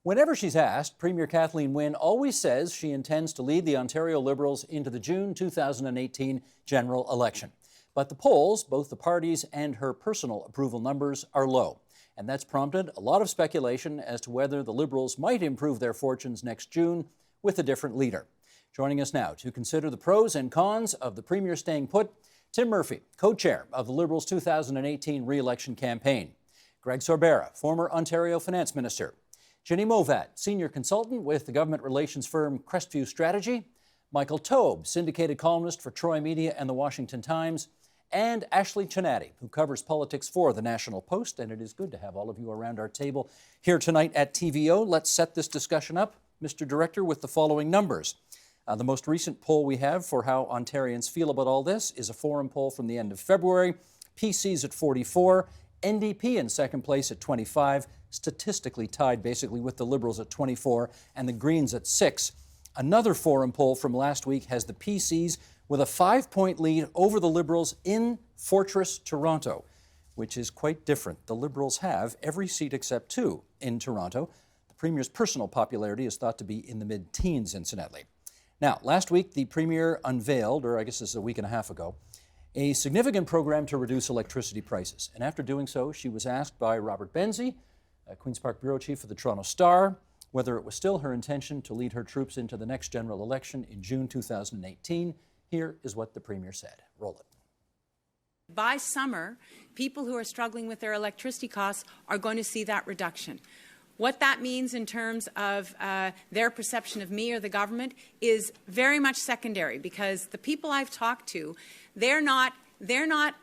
Whenever she's asked, Premier Kathleen Wynne always says she intends to lead the Ontario Liberals into the June 2018 general election. But the polls, both the party's and her personal approval numbers, are low. And that's prompted a lot of speculation as to whether the Liberals might improve their fortunes next June with a different leader. Joining us now to consider the pros and cons of the Premier staying put, Tim Murphy, co-chair of the Liberals' 2018 re-election campaign. Greg Sorbera, former Ontario Finance Minister. Ginny Movat, senior consultant with the government relations firm Crestview Strategy. Michael Taube, syndicated columnist for Troy Media and the Washington Times. And Ashley Chinatti, who covers politics for the National Post. And it is good to have all of you around our table here tonight at TVO. Let's set this discussion up, Mr. Director, with the following numbers. The most recent poll we have for how Ontarians feel about all this is a forum poll from the end of February. PC's at 44, NDP in second place at 25, statistically tied basically with the Liberals at 24 and the Greens at 6. Another forum poll from last week has the PCs with a 5-point lead over the Liberals in Fortress Toronto, which is quite different. The Liberals have every seat except 2 in Toronto. The Premier's personal popularity is thought to be in the mid-teens, incidentally. Now, last week, the Premier unveiled, or I guess this is a week and a half ago, a significant program to reduce electricity prices. And after doing so, she was asked by Robert Benzie, Queen's Park Bureau Chief of the Toronto Star, whether it was still her intention to lead her troops into the next general election in June 2018. Here is what the Premier said. Roll it. By summer, people who are struggling with their electricity costs are going to see that reduction. What that means in terms of their perception of me or the government is very much secondary, because the people I've talked to, they're not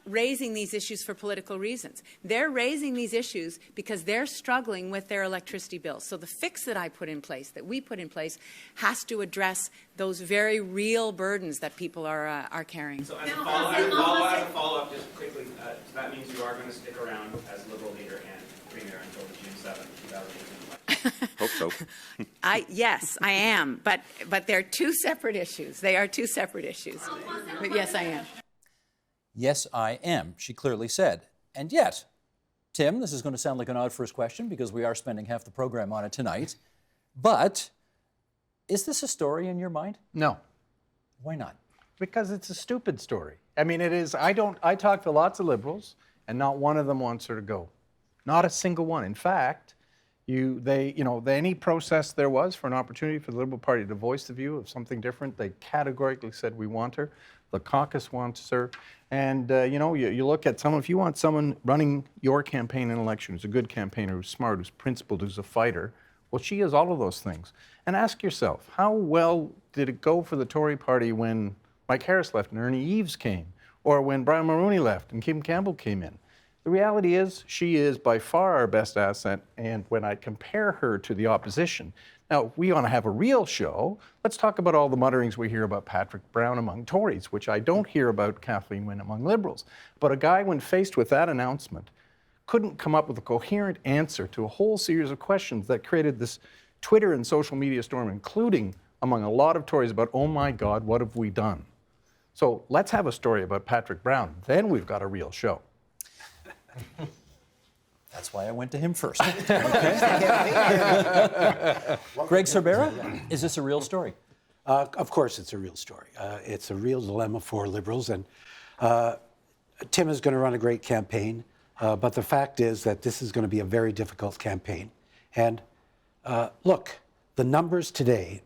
raising these issues for political reasons. They're raising these issues because they're struggling with their electricity bills. So the fix that I put in place, that we put in place, has to address those very real burdens that people are carrying. So as a follow-up, just quickly, that means you are going to stick around as Liberal leader and Premier until the June 7th, 2018 election. Hope so. Yes, I am, but they're two separate issues. They are two separate issues. But yes, I am. Yes, I am, she clearly said. And yet, Tim, this is going to sound like an odd first question because we are spending half the program on it tonight, but is this a story in your mind? No. Why not? Because it's a stupid story. I mean, it is. I talk to lots of Liberals, and not one of them wants her to go. Not a single one. In fact, any process there was for an opportunity for the Liberal Party to voice the view of something different, they categorically said, we want her. The caucus wants her. And, you look at someone, if you want someone running your campaign in an election who's a good campaigner, who's smart, who's principled, who's a fighter, well, she is all of those things. And ask yourself, how well did it go for the Tory party when Mike Harris left and Ernie Eves came, or when Brian Mulroney left and Kim Campbell came in? The reality is she is by far our best asset, and when I compare her to the opposition, now, if we want to have a real show, let's talk about all the mutterings we hear about Patrick Brown among Tories, which I don't hear about Kathleen Wynne among Liberals. But a guy, when faced with that announcement, couldn't come up with a coherent answer to a whole series of questions that created this Twitter and social media storm, including among a lot of Tories about, oh my God, what have we done? So let's have a story about Patrick Brown. Then we've got a real show. That's why I went to him first. Okay. Greg Sorbera, is this a real story? Of course it's a real story. It's a real dilemma for Liberals. And Tim is going to run a great campaign. But the fact is that this is going to be a very difficult campaign. And look, the numbers today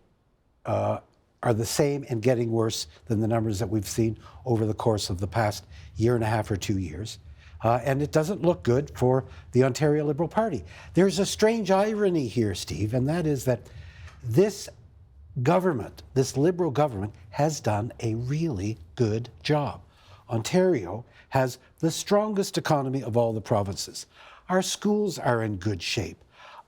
are the same and getting worse than the numbers that we've seen over the course of the past year and a half or 2 years. And it doesn't look good for the Ontario Liberal Party. There's a strange irony here, Steve, and that is that this government, this Liberal government, has done a really good job. Ontario has the strongest economy of all the provinces. Our schools are in good shape.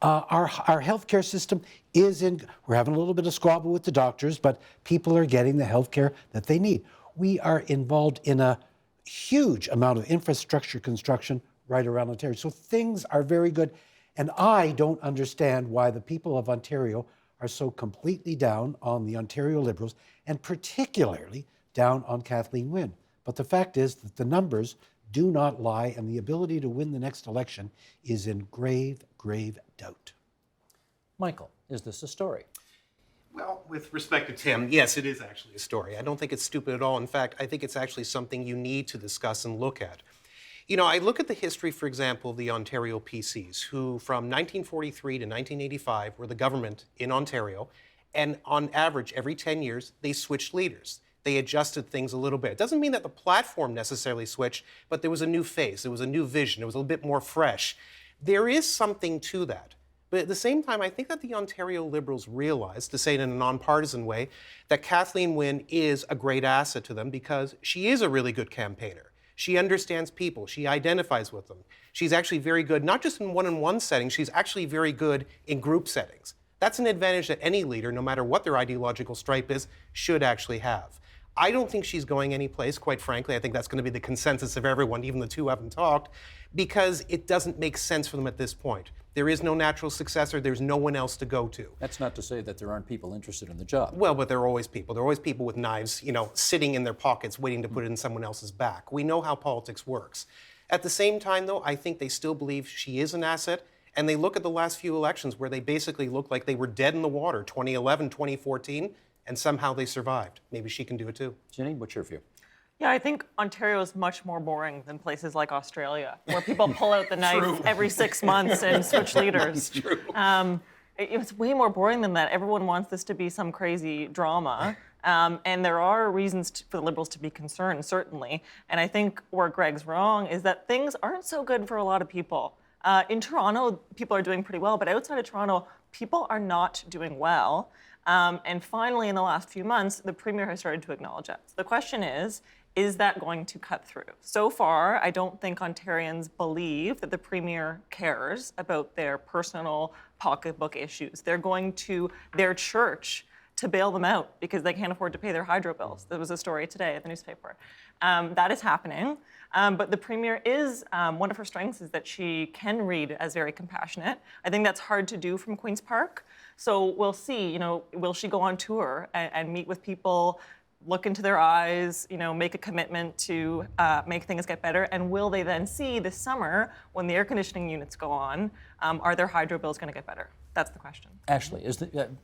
Our healthcare system is we're having a little bit of squabble with the doctors, but people are getting the healthcare that they need. We are involved in a huge amount of infrastructure construction right around Ontario. So things are very good. And I don't understand why the people of Ontario are so completely down on the Ontario Liberals, and particularly down on Kathleen Wynne. But the fact is that the numbers do not lie, and the ability to win the next election is in grave, grave doubt. Michael, is this a story? Well, with respect to Tim, yes, it is actually a story. I don't think it's stupid at all. In fact, I think it's actually something you need to discuss and look at. You know, I look at the history, for example, of the Ontario PCs, who from 1943 to 1985 were the government in Ontario, and on average, every 10 years, they switched leaders. They adjusted things a little bit. It doesn't mean that the platform necessarily switched, but there was a new face, there was a new vision, it was a little bit more fresh. There is something to that. But at the same time, I think that the Ontario Liberals realized, to say it in a nonpartisan way, that Kathleen Wynne is a great asset to them because she is a really good campaigner. She understands people. She identifies with them. She's actually very good, not just in one-on-one settings, she's actually very good in group settings. That's an advantage that any leader, no matter what their ideological stripe is, should actually have. I don't think she's going anyplace, quite frankly. I think that's going to be the consensus of everyone, even the two haven't talked, because it doesn't make sense for them at this point. There is no natural successor. There's no one else to go to. That's not to say that there aren't people interested in the job. Well, but there are always people. There are always people with knives, you know, sitting in their pockets waiting to put it in someone else's back. We know how politics works. At the same time, though, I think they still believe she is an asset, and they look at the last few elections where they basically look like they were dead in the water, 2011, 2014, and somehow they survived. Maybe she can do it too. Jenny, what's your view? Yeah, I think Ontario is much more boring than places like Australia, where people pull out the knife every 6 months and switch leaders. True. It's way more boring than that. Everyone wants this to be some crazy drama. And there are reasons for the Liberals to be concerned, certainly. And I think where Greg's wrong is that things aren't so good for a lot of people. In Toronto, people are doing pretty well, but outside of Toronto, people are not doing well. And finally, in the last few months, the Premier has started to acknowledge it. So the question is that going to cut through? So far, I don't think Ontarians believe that the Premier cares about their personal pocketbook issues. They're going to their church to bail them out because they can't afford to pay their hydro bills. There was a story today in the newspaper. That is happening. But the Premier is, one of her strengths is that she can read as very compassionate. I think that's hard to do from Queen's Park. So we'll see, you know, will she go on tour and meet with people, look into their eyes, you know, make a commitment to make things get better? And will they then see this summer, when the air conditioning units go on, are their hydro bills going to get better? That's the question. Ashley,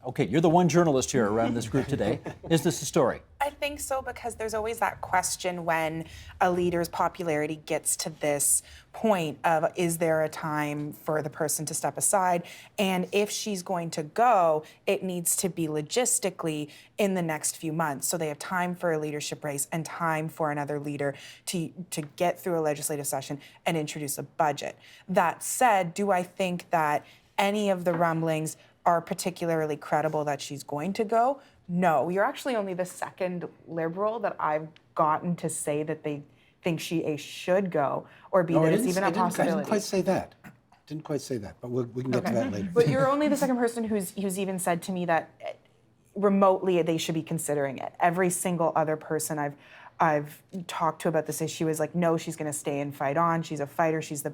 okay, you're the one journalist here around this group today. Is this a story? I think so, because there's always that question when a leader's popularity gets to this point of, is there a time for the person to step aside? And if she's going to go, it needs to be logistically in the next few months. So they have time for a leadership race and time for another leader to get through a legislative session and introduce a budget. That said, do I think that any of the rumblings are particularly credible that she's going to go? No. You're actually only the second Liberal that I've gotten to say that they think she should go, or be that it's even a possibility. I didn't quite say that. But we can get to that later. But you're only the second person who's even said to me that remotely they should be considering it. Every single other person I've talked to about this issue is like, no, she's going to stay and fight on. She's a fighter. She's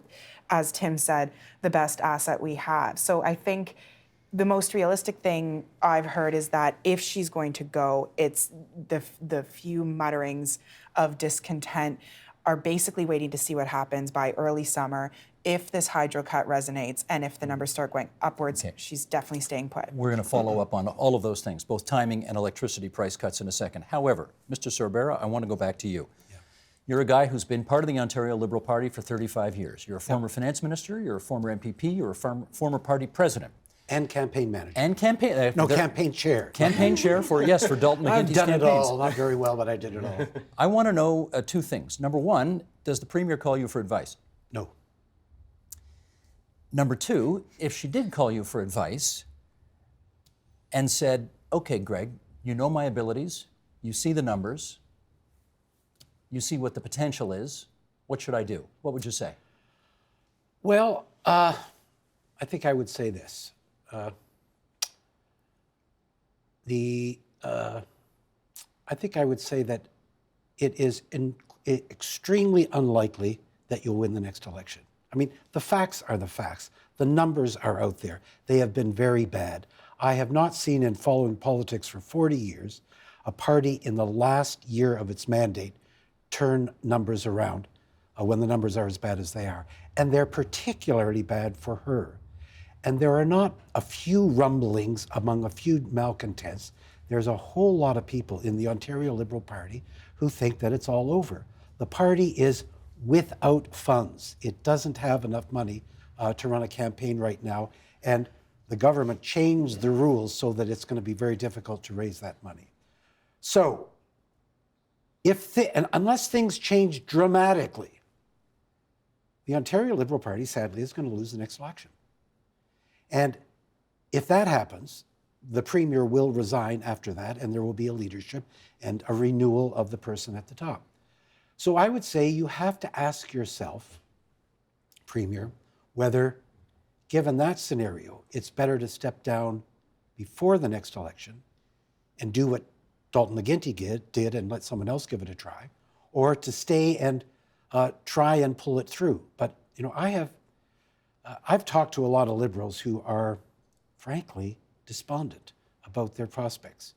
as Tim said, the best asset we have. So I think the most realistic thing I've heard is that if she's going to go, it's the few mutterings of discontent are basically waiting to see what happens by early summer. If this hydro cut resonates and if the numbers start going upwards, she's definitely staying put. We're going to follow up on all of those things, both timing and electricity price cuts in a second. However, Mr. Sorbera, I want to go back to you. Yeah. You're a guy who's been part of the Ontario Liberal Party for 35 years. You're a former finance minister, you're a former MPP, you're a former party president. And campaign manager. And campaign... campaign chair. Campaign chair for Dalton McGuinty's I've done campaigns. it all. Not very well, but I did it all. I want to know two things. Number one, does the Premier call you for advice? No. Number two, if she did call you for advice and said, okay, Greg, you know my abilities, you see the numbers, you see what the potential is, what should I do? What would you say? Well, I think I would say this. I think I would say that it is extremely unlikely that you'll win the next election. I mean, the facts are the facts. The numbers are out there. They have been very bad. I have not seen, in following politics for 40 years, a party in the last year of its mandate turn numbers around when the numbers are as bad as they are. And they're particularly bad for her. And there are not a few rumblings among a few malcontents. There's a whole lot of people in the Ontario Liberal Party who think that it's all over. The party is without funds. It doesn't have enough money to run a campaign right now. And the government changed the rules so that it's going to be very difficult to raise that money. So, and unless things change dramatically, the Ontario Liberal Party, sadly, is going to lose the next election. And if that happens, the Premier will resign after that, and there will be a leadership and a renewal of the person at the top. So I would say you have to ask yourself, Premier, whether, given that scenario, it's better to step down before the next election and do what Dalton McGuinty did and let someone else give it a try, or to stay and try and pull it through. But, you know, I've talked to a lot of Liberals who are, frankly, despondent about their prospects.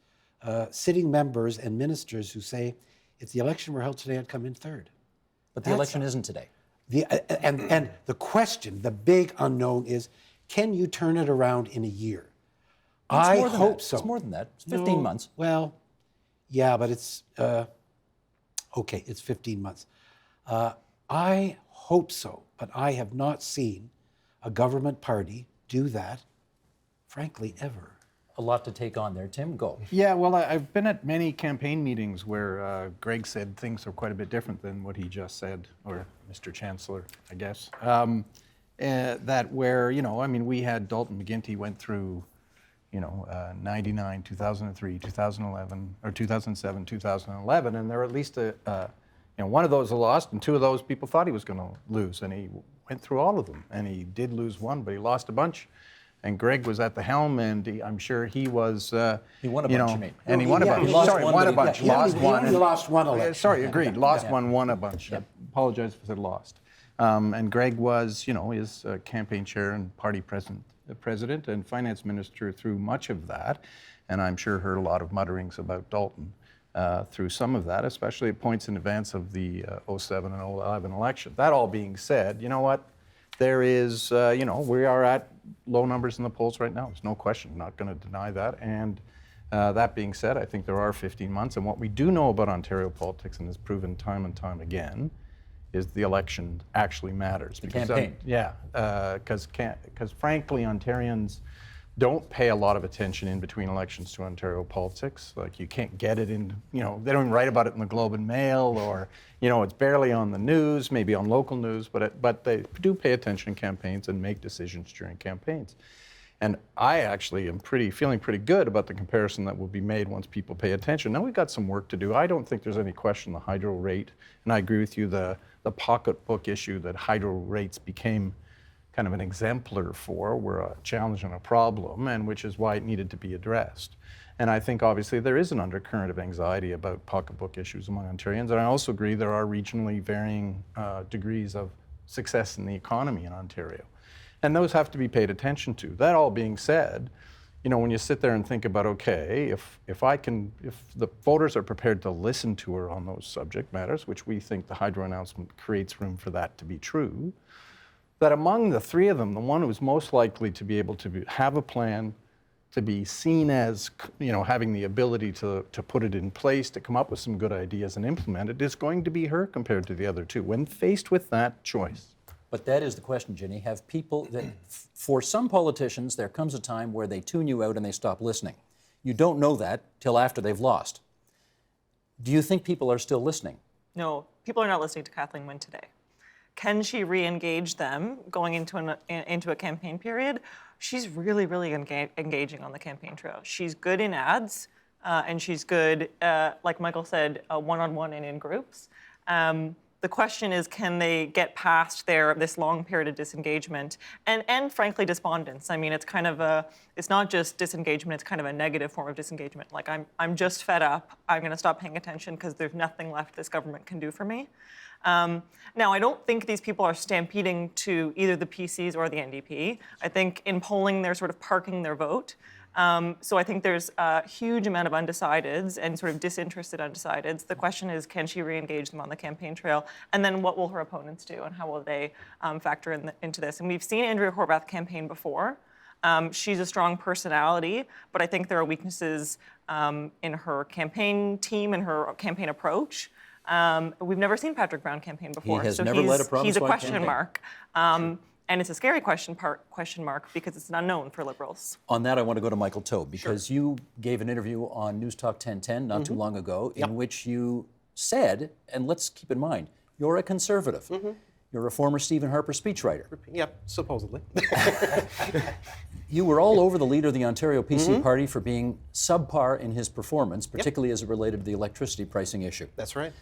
Sitting members and ministers who say, if the election were held today, I'd come in third. But the election isn't today. And the question, the big unknown is, can you turn it around in a year? I hope so. It's more than that. It's 15 months. Well, yeah, but it's, okay, it's 15 months. I hope so, but I have not seen a government party do that, frankly, ever. A lot to take on there. Tim, go. Yeah, well, I've been at many campaign meetings where Greg said things are quite a bit different than what he just said, or Mr. Chancellor, I guess. That where, you know, I mean, we had Dalton McGuinty went through, you know, 99, 2003, 2011, or 2007, 2011, and there were at least you know, one of those lost, and two of those people thought he was going to lose, and he went through all of them, and he did lose one, but he lost a bunch. And Greg was at the helm, and I'm sure he was. He won a bunch, you mean? And he won a bunch. Sorry, won a bunch. Lost one. He lost one election. Sorry, agreed. Lost one, won a bunch. I apologize if I said lost. And Greg was, you know, his campaign chair and party president and finance minister through much of that, and I'm sure heard a lot of mutterings about Dalton through some of that, especially at points in advance of the 07 and 11 election. That all being said, you know what? There is, you know, we are at low numbers in the polls right now. There's no question. I'm not going to deny that. And that being said, I think there are 15 months. And what we do know about Ontario politics, and has proven time and time again, is the election actually matters. The campaign. Yeah, because frankly, Ontarians don't pay a lot of attention in between elections to Ontario politics. Like, you can't get it in, you know, they don't even write about it in the Globe and Mail, or, you know, it's barely on the news, maybe on local news, but they do pay attention in campaigns and make decisions during campaigns. And I actually am feeling pretty good about the comparison that will be made once people pay attention. Now, we've got some work to do. I don't think there's any question the hydro rate, and I agree with you, the pocketbook issue that hydro rates became kind of an exemplar for, were a challenge and a problem, and which is why it needed to be addressed. And I think obviously there is an undercurrent of anxiety about pocketbook issues among Ontarians, and I also agree there are regionally varying degrees of success in the economy in Ontario. And those have to be paid attention to. That all being said, you know, when you sit there and think about, okay, if the voters are prepared to listen to her on those subject matters, which we think the hydro announcement creates room for that to be true, that among the three of them, the one who is most likely to be able to have a plan, to be seen as, you know, having the ability to put it in place, to come up with some good ideas and implement it, is going to be her compared to the other two, when faced with that choice. But that is the question, Ginny. Have people that, for some politicians, there comes a time where they tune you out and they stop listening. You don't know that till after they've lost. Do you think people are still listening? No, people are not listening to Kathleen Wynne today. Can she re-engage them going into a campaign period? She's really, really engaging on the campaign trail. She's good in ads, and she's good, like Michael said, one-on-one and in groups. The question is, can they get past this long period of disengagement and frankly, despondence? I mean, it's kind of it's not just disengagement, it's kind of a negative form of disengagement. Like, I'm just fed up, I'm gonna stop paying attention because there's nothing left this government can do for me. Now, I don't think these people are stampeding to either the PCs or the NDP. I think in polling, they're sort of parking their vote. So I think there's a huge amount of undecideds and sort of disinterested undecideds. The question is, can she re-engage them on the campaign trail? And then what will her opponents do, and how will they factor into this? And we've seen Andrea Horwath campaign before. She's a strong personality, but I think there are weaknesses in her campaign team and her campaign approach. We've never seen Patrick Brown campaign before. He has so never led a he's a province-wide question campaign. mark. And it's a scary question mark because it's an unknown for Liberals. On that, I want to go to Michael Taube, because you gave an interview on News Talk 1010 not too long ago in which you said, and let's keep in mind, you're a conservative. You're a former Stephen Harper speechwriter. Yep, supposedly. You were all over the leader of the Ontario PC party for being subpar in his performance, particularly as it related to the electricity pricing issue. That's right.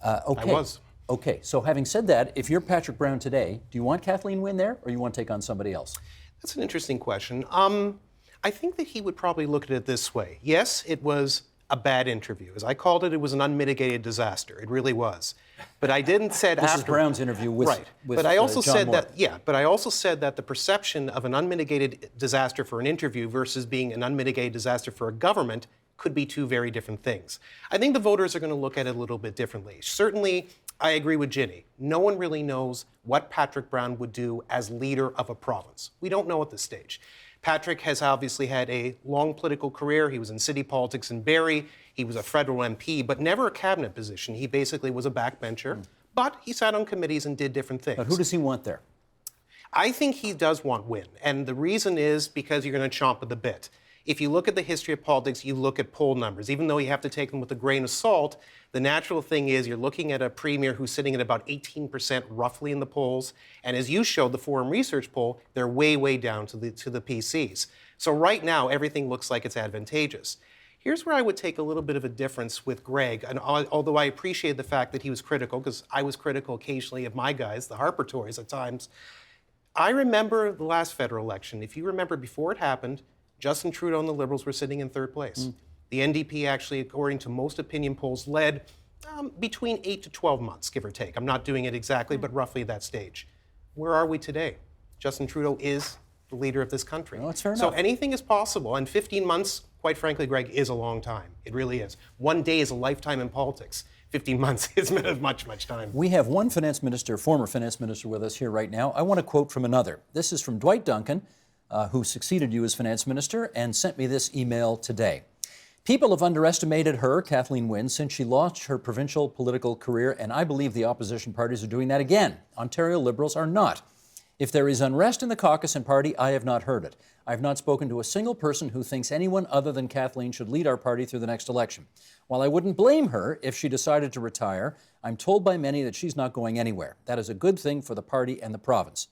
Okay. I was. Okay, so having said that, if you're Patrick Brown today, do you want Kathleen Wynne there, or you want to take on somebody else? That's an interesting question. I think that he would probably look at it this way. Yes, it was a bad interview. As I called it was an unmitigated disaster. It really was. But I didn't say This is Brown's interview with, right. with but I also John said Moore. that, yeah, but I also said that the perception of an unmitigated disaster for an interview versus being an unmitigated disaster for a government could be two very different things. I think the voters are going to look at it a little bit differently. Certainly, I agree with Ginny. No one really knows what Patrick Brown would do as leader of a province. We don't know at this stage. Patrick has obviously had a long political career. He was in city politics in Barrie. He was a federal MP, but never a cabinet position. He basically was a backbencher, but he sat on committees and did different things. But who does he want there? I think he does want Wynne, and the reason is because you're going to chomp at the bit. If you look at the history of politics, you look at poll numbers. Even though you have to take them with a grain of salt, the natural thing is you're looking at a premier who's sitting at about 18% roughly in the polls. And as you showed, the Forum Research poll, they're way, way down to the PCs. So right now, everything looks like it's advantageous. Here's where I would take a little bit of a difference with Greg. And although I appreciate the fact that he was critical, because I was critical occasionally of my guys, the Harper Tories at times, I remember the last federal election. If you remember, before it happened, Justin Trudeau and the Liberals were sitting in third place. The NDP actually, according to most opinion polls, led between 8 to 12 months, give or take. I'm not doing it exactly, but roughly at that stage. Where are we today? Justin Trudeau is the leader of this country. Well, that's fair so enough. anything is possible, and 15 months, quite frankly, Greg, is a long time. It really is. One day is a lifetime in politics. 15 months isn't much time. We have one finance minister, former finance minister, with us here right now. I want to quote from another. This is from Dwight Duncan, who succeeded you as finance minister and sent me this email today. People have underestimated her, Kathleen Wynne, since she launched her provincial political career, and I believe the opposition parties are doing that again. Ontario Liberals are not. If there is unrest in the caucus and party, I have not heard it. I have not spoken to a single person who thinks anyone other than Kathleen should lead our party through the next election. While I wouldn't blame her if she decided to retire, I'm told by many that she's not going anywhere. That is a good thing for the party and the province.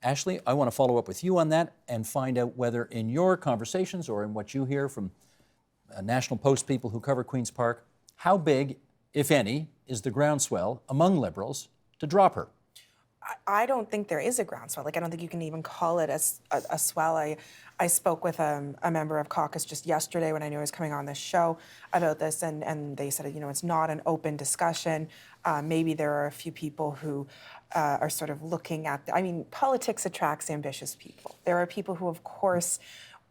Ashley, I want to follow up with you on that and find out whether in your conversations or in what you hear from National Post people who cover Queen's Park, how big, if any, is the groundswell among Liberals to drop her? I don't think there is a groundswell. Like, I don't think you can even call it a swell. I spoke with a member of caucus just yesterday when I knew I was coming on this show about this, and they said, it's not an open discussion. Maybe there are a few people who are sort of looking at, politics attracts ambitious people. There are people who, of course,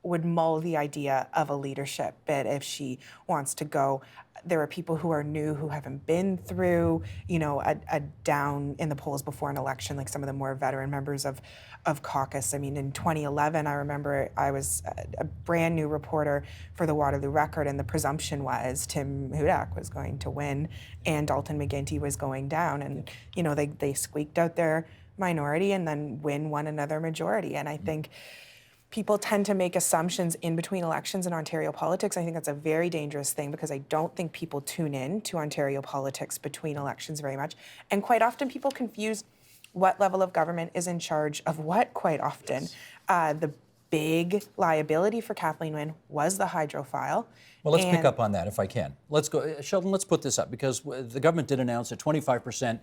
would mull the idea of a leadership bid if she wants to go. There are people who are new, who haven't been through, a down in the polls before an election, like some of the more veteran members of caucus. In 2011, I remember I was a brand new reporter for the Waterloo Record, and the presumption was Tim Hudak was going to win and Dalton McGuinty was going down. And, they squeaked out their minority and then Wynne won another majority. And I think people tend to make assumptions in between elections in Ontario politics. I think that's a very dangerous thing because I don't think people tune in to Ontario politics between elections very much. And quite often people confuse what level of government is in charge of what quite often. Yes. The big liability for Kathleen Wynne was the hydro file. Well, let's pick up on that if I can. Let's go, Sheldon, let's put this up because the government did announce a 25%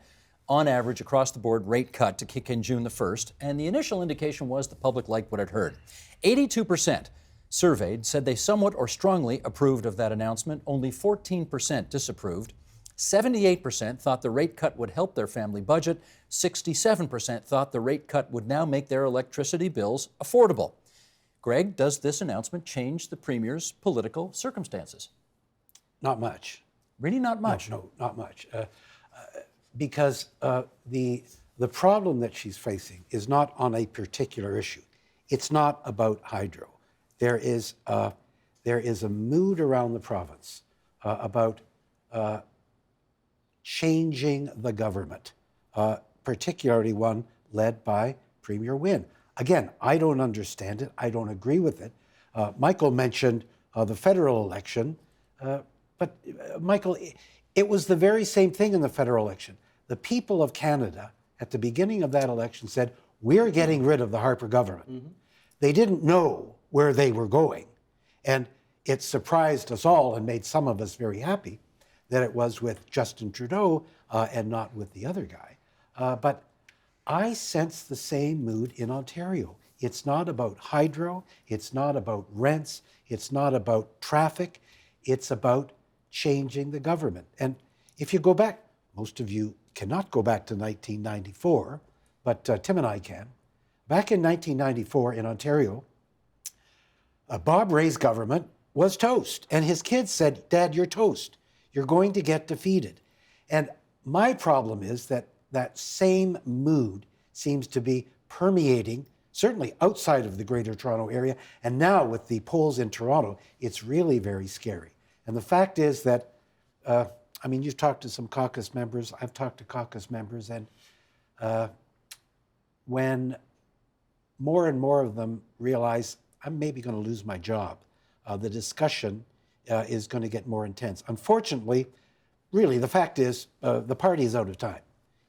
on average across the board rate cut to kick in June the 1st, and the initial indication was the public liked what it heard. 82% surveyed said they somewhat or strongly approved of that announcement. Only 14% disapproved. 78% thought the rate cut would help their family budget. 67% thought the rate cut would now make their electricity bills affordable. Greg, does this announcement change the Premier's political circumstances? Not much. Really not much? No, not much. Because the problem that she's facing is not on a particular issue. It's not about hydro. There is a mood around the province about changing the government, particularly one led by Premier Wynne. Again, I don't understand it. I don't agree with it. Michael mentioned the federal election, but Michael, it was the very same thing in the federal election. The people of Canada at the beginning of that election said, we're getting rid of the Harper government. Mm-hmm. They didn't know where they were going. And it surprised us all and made some of us very happy that it was with Justin Trudeau and not with the other guy. But I sense the same mood in Ontario. It's not about hydro, it's not about rents, it's not about traffic, it's about changing the government. And if you go back, most of you cannot go back to 1994, but Tim and I can. Back in 1994 in Ontario, Bob Rae's government was toast. And his kids said, Dad, you're toast. You're going to get defeated. And my problem is that that same mood seems to be permeating, certainly outside of the Greater Toronto Area. And now with the polls in Toronto, it's really very scary. And the fact is that, you've talked to some caucus members, I've talked to caucus members, and when more and more of them realize I'm maybe going to lose my job, the discussion is going to get more intense. Unfortunately, really, the fact is the party is out of time.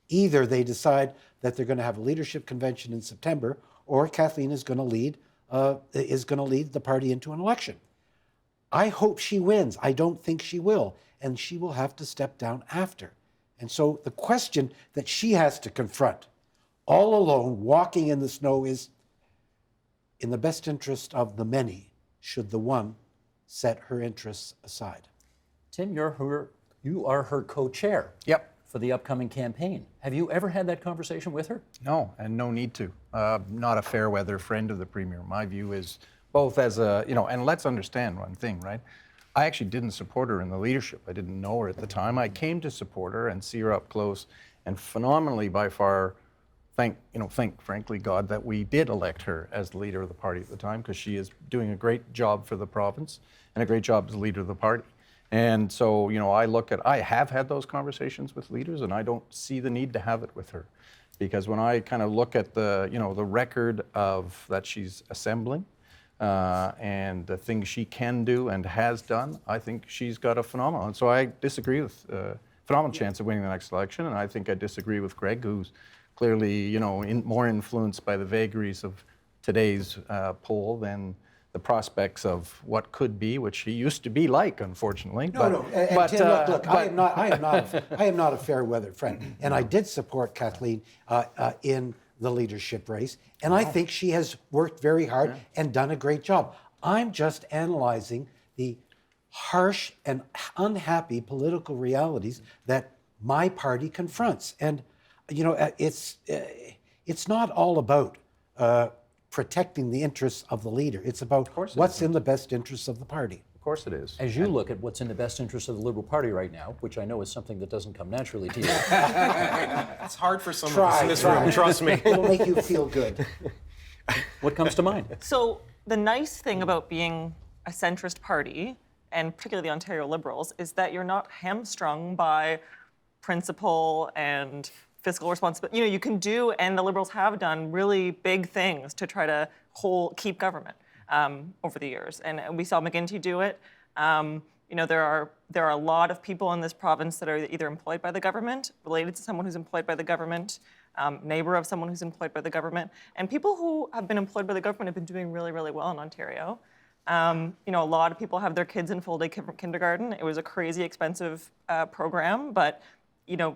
Either they decide that they're going to have a leadership convention in September, or Kathleen is going to lead the party into an election. I hope she wins. I don't think she will, and she will have to step down after. And so the question that she has to confront, all alone, walking in the snow, is, in the best interest of the many, should the one set her interests aside? Tim, you are her co-chair. Yep. For the upcoming campaign. Have you ever had that conversation with her? No, and no need to. Not a fair weather friend of the Premier. My view is both as a, and let's understand one thing, right? I actually didn't support her in the leadership. I didn't know her at the time. I came to support her and see her up close, and phenomenally by far, thank frankly God that we did elect her as the leader of the party at the time, because she is doing a great job for the province and a great job as the leader of the party. And so, I have had those conversations with leaders, and I don't see the need to have it with her. Because when I kind of look at the record of that she's assembling and the things she can do and has done, I think she's got a phenomenal. And so I disagree with phenomenal chance of winning the next election. And I think I disagree with Greg, who's clearly, more influenced by the vagaries of today's poll than the prospects of what could be, which he used to be like, unfortunately. Tim, look, I am not a fair weather friend, and I did support Kathleen in the leadership race, and I think she has worked very hard and done a great job. I'm just analyzing the harsh and unhappy political realities that my party confronts, and it's not all about protecting the interests of the leader. It's about what's in the best interests of the party. Of course it is. As you look at what's in the best interest of the Liberal Party right now, which I know is something that doesn't come naturally to you. It's hard for some of us in this room, trust me. It'll make you feel good. What comes to mind? So the nice thing about being a centrist party, and particularly the Ontario Liberals, is that you're not hamstrung by principle and fiscal responsibility. You can do, and the Liberals have done, really big things to try to keep government over the years. And we saw McGuinty do it. There are a lot of people in this province that are either employed by the government, related to someone who's employed by the government, neighbor of someone who's employed by the government. And people who have been employed by the government have been doing really, really well in Ontario. A lot of people have their kids in full-day kindergarten. It was a crazy expensive program, but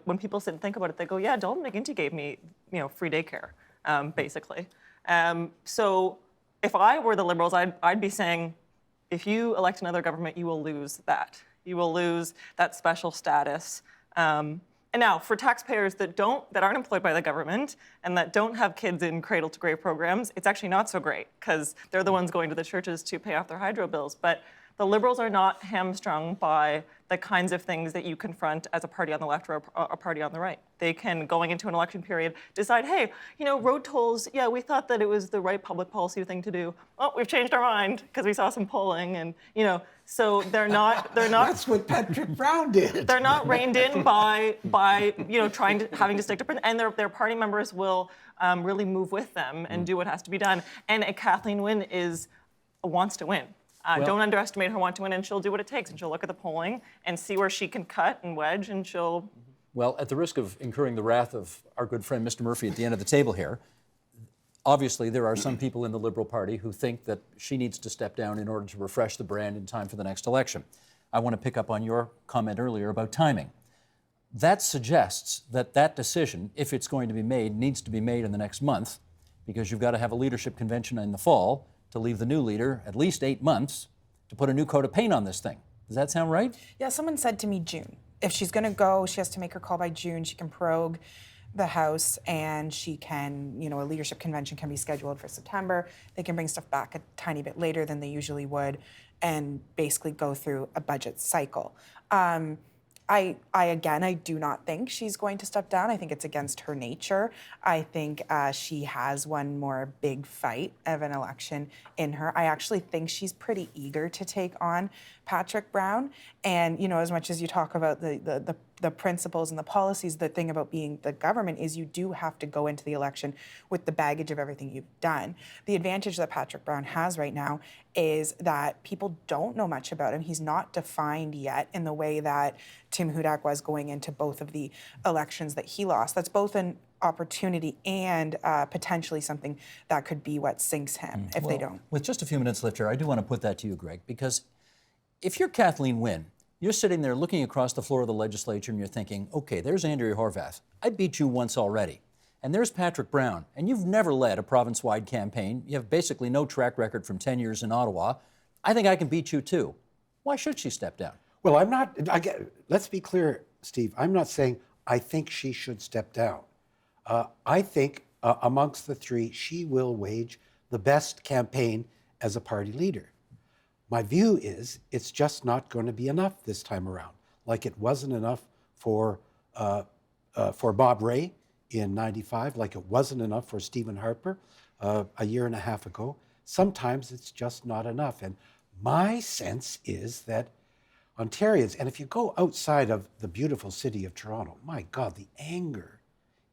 when people sit and think about it, they go, yeah, Dalton McGuinty gave me, free daycare, basically. So if I were the Liberals, I'd be saying, if you elect another government, you will lose that. You will lose that special status. And now, for taxpayers that aren't employed by the government and that don't have kids in cradle-to-grave programs, it's actually not so great, because they're the ones going to the churches to pay off their hydro bills. But the Liberals are not hamstrung by the kinds of things that you confront as a party on the left or a party on the right. They can, going into an election period, decide, hey, road tolls, yeah, we thought that it was the right public policy thing to do. Oh, we've changed our mind because we saw some polling, and so they're not. That's what Patrick Brown did. They're not reined in by having to stick to, and their party members will really move with them and do what has to be done. And Kathleen Wynne wants to win. Don't underestimate her want to win, and she'll do what it takes, and she'll look at the polling and see where she can cut and wedge, and she'll. Well, at the risk of incurring the wrath of our good friend Mr. Murphy at the end of the table here, obviously there are some people in the Liberal Party who think that she needs to step down in order to refresh the brand in time for the next election. I want to pick up on your comment earlier about timing. That suggests that that decision, if it's going to be made, needs to be made in the next month, because you've got to have a leadership convention in the fall to leave the new leader at least 8 months to put a new coat of paint on this thing. Does that sound right? Yeah, someone said to me June. If she's going to go, she has to make her call by June. She can prorogue the House, and she can, a leadership convention can be scheduled for September. They can bring stuff back a tiny bit later than they usually would and basically go through a budget cycle. I do not think she's going to step down. I think it's against her nature. I think she has one more big fight of an election in her. I actually think she's pretty eager to take on Patrick Brown. And, as much as you talk about the principles and the policies, the thing about being the government is you do have to go into the election with the baggage of everything you've done. The advantage that Patrick Brown has right now is that people don't know much about him. He's not defined yet in the way that Tim Hudak was going into both of the elections that he lost. That's both an opportunity and potentially something that could be what sinks him if they don't. With just a few minutes left here, I do want to put that to you, Greg, because if you're Kathleen Wynne, you're sitting there looking across the floor of the legislature and you're thinking, okay, there's Andrea Horwath. I beat you once already. And there's Patrick Brown. And you've never led a province-wide campaign. You have basically no track record from 10 years in Ottawa. I think I can beat you too. Why should she step down? Well, let's be clear, Steve. I'm not saying I think she should step down. I think amongst the three, she will wage the best campaign as a party leader. My view is it's just not going to be enough this time around, like it wasn't enough for Bob Rae in '95, like it wasn't enough for Stephen Harper a year and a half ago. Sometimes it's just not enough. And my sense is that Ontarians, and if you go outside of the beautiful city of Toronto, my God, the anger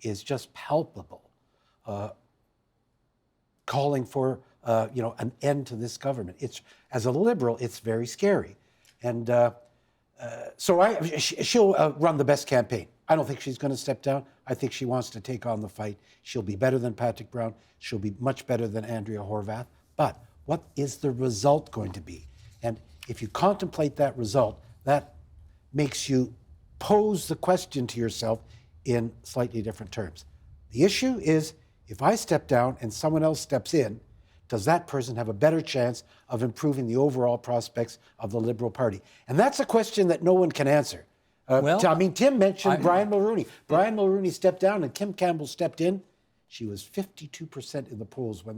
is just palpable, calling for an end to this government. It's, as a Liberal, it's very scary. And so she'll run the best campaign. I don't think she's going to step down. I think she wants to take on the fight. She'll be better than Patrick Brown. She'll be much better than Andrea Horwath. But what is the result going to be? And if you contemplate that result, that makes you pose the question to yourself in slightly different terms. The issue is, if I step down and someone else steps in, does that person have a better chance of improving the overall prospects of the Liberal Party? And that's a question that no one can answer. Tim mentioned Brian Mulroney. Brian Mulroney stepped down and Kim Campbell stepped in. She was 52% in the polls when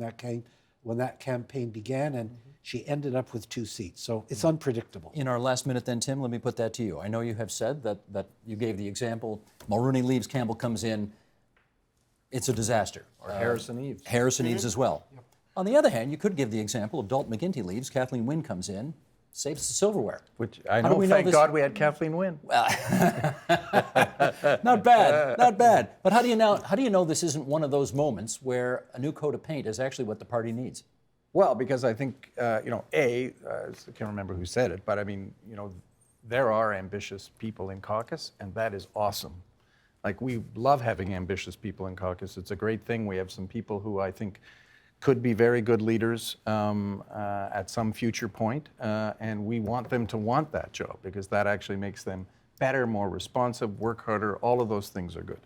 that campaign began, and she ended up with 2 seats. So it's unpredictable. In our last minute then, Tim, let me put that to you. I know you have said that you gave the example, Mulroney leaves, Campbell comes in, it's a disaster. Or Harrison Eves. Harrison Eves as well. Yep. On the other hand, you could give the example of Dalton McGuinty leaves, Kathleen Wynne comes in, saves the silverware. Which I know, thank God we had Kathleen Wynne. Well, not bad, not bad. But how do you know this isn't one of those moments where a new coat of paint is actually what the party needs? Well, because I think, I can't remember who said it, but I mean, there are ambitious people in caucus, and that is awesome. Like, we love having ambitious people in caucus. It's a great thing. We have some people who I think could be very good leaders at some future point, and we want them to want that job because that actually makes them better, more responsive, work harder. All of those things are good.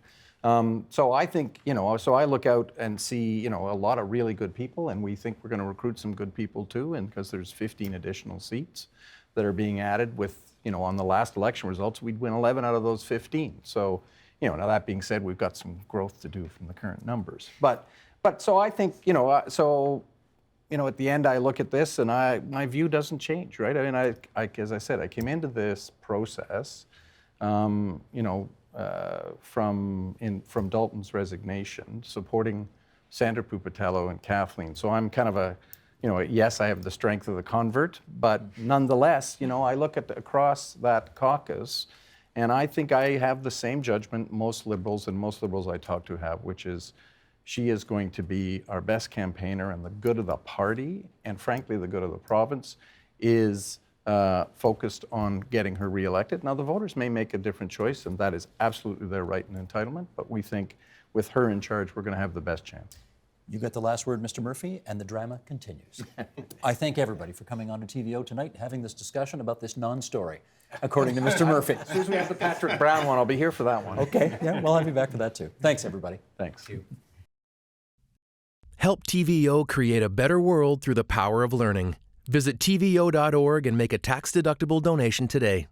So I think, so I look out and see, a lot of really good people, and we think we're going to recruit some good people too, and because there's 15 additional seats that are being added with, on the last election results, we'd win 11 out of those 15. So, now that being said, we've got some growth to do from the current numbers. But so I think, at the end, I look at this and my view doesn't change, right? I mean, as I said, I came into this process, from Dalton's resignation, supporting Sandra Pupatello and Kathleen. So I'm kind of yes, I have the strength of the convert, but nonetheless, I look across that caucus, and I think I have the same judgment most Liberals I talk to have, which is she is going to be our best campaigner, and the good of the party, and frankly, the good of the province, is focused on getting her reelected. Now, the voters may make a different choice, and that is absolutely their right and entitlement, but we think with her in charge, we're going to have the best chance. You got the last word, Mr. Murphy, and the drama continues. I thank everybody for coming on to TVO tonight and having this discussion about this non-story, according to Mr. Murphy. As soon as we have the Patrick Brown one, I'll be here for that one. Okay, yeah, we'll have you back for that too. Thanks, everybody. Thanks. Help TVO create a better world through the power of learning. Visit TVO.org and make a tax-deductible donation today.